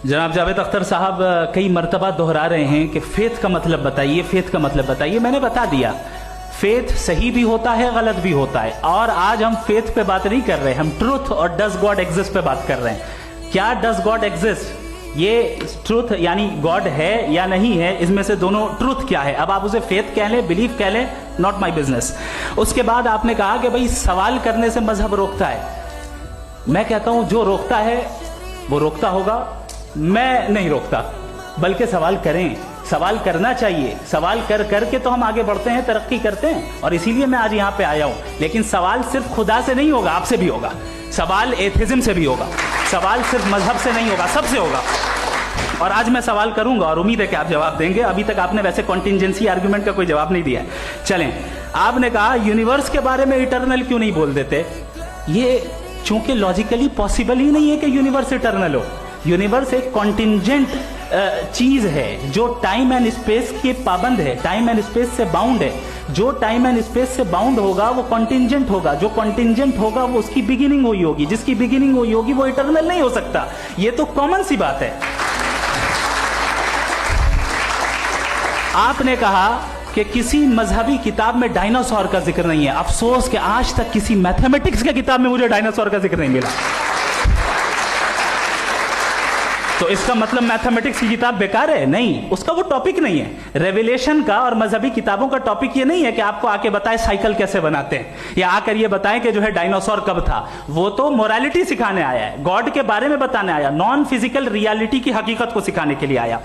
जनाब जावेद अख्तर साहब कई मर्तबा दोहरा रहे हैं कि फेथ का मतलब बताइए, फेथ का मतलब बताइए। मैंने बता दिया, फेथ सही भी होता है, गलत भी होता है। और आज हम फेथ पे बात नहीं कर रहे, हम ट्रूथ और डज गॉड एग्जिस्ट पे बात कर रहे हैं। क्या डज गॉड एग्जिस्ट, ये ट्रूथ यानी गॉड है या नहीं है, इसमें से दोनों ट्रूथ क्या है। अब आप उसे फेथ कह लें, बिलीफ कह लें, नॉट माई बिजनेस। उसके बाद आपने कहा कि भाई सवाल करने से मजहब रोकता है। मैं कहता हूं जो रोकता है वो रोकता होगा, मैं नहीं रोकता, बल्कि सवाल करें, सवाल करना चाहिए। सवाल कर करके तो हम आगे बढ़ते हैं, तरक्की करते हैं, और इसीलिए मैं आज यहां पे आया हूं। लेकिन सवाल सिर्फ खुदा से नहीं होगा, आपसे भी होगा। सवाल एथिज्म से भी होगा, सवाल सिर्फ मजहब से नहीं होगा, सबसे होगा। और आज मैं सवाल करूंगा और उम्मीद है कि आप जवाब देंगे। अभी तक आपने वैसे कॉन्टिंजेंसी आर्गुमेंट का कोई जवाब नहीं दिया है। चलें, आपने कहा यूनिवर्स के बारे में इटर्नल क्यों नहीं बोल देते। ये चूंकि लॉजिकली पॉसिबल ही नहीं है कि यूनिवर्स इटर्नल हो। यूनिवर्स एक कॉन्टिंजेंट चीज है जो टाइम एंड स्पेस के पाबंद है, टाइम एंड स्पेस से बाउंड है। जो टाइम एंड स्पेस से बाउंड होगा वो कॉन्टिंजेंट होगा, जो कॉन्टिंजेंट होगा वो उसकी बिगिनिंग हुई होगी, जिसकी बिगिनिंग हुई होगी वो इटर्नल नहीं हो सकता। ये तो कॉमन सी बात है। आपने कहा कि किसी मजहबी किताब में डायनासोर का जिक्र नहीं है। अफसोस कि आज तक किसी मैथमेटिक्स की किताब में मुझे डायनासोर का जिक्र नहीं मिला। तो इसका मतलब मैथमेटिक्स की किताब बेकार है? नहीं, उसका वो टॉपिक नहीं है। रेवलेशन का और मजहबी किताबों का टॉपिक ये नहीं है कि आपको आके बताए साइकिल कैसे बनाते हैं, या आकर ये बताएं कि जो है डायनासोर कब था। वो तो मोरालिटी सिखाने आया है, गॉड के बारे में बताने आया, नॉन फिजिकल रियलिटी की हकीकत को सिखाने के लिए आया।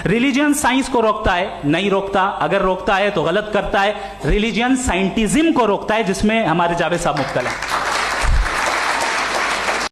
रिलीजियन साइंस को रोकता है? नहीं रोकता। अगर रोकता है तो गलत करता है। रिलीजियन साइंटिज्म को रोकता है, जिसमें हमारे जावेद साहब मुब्तला है।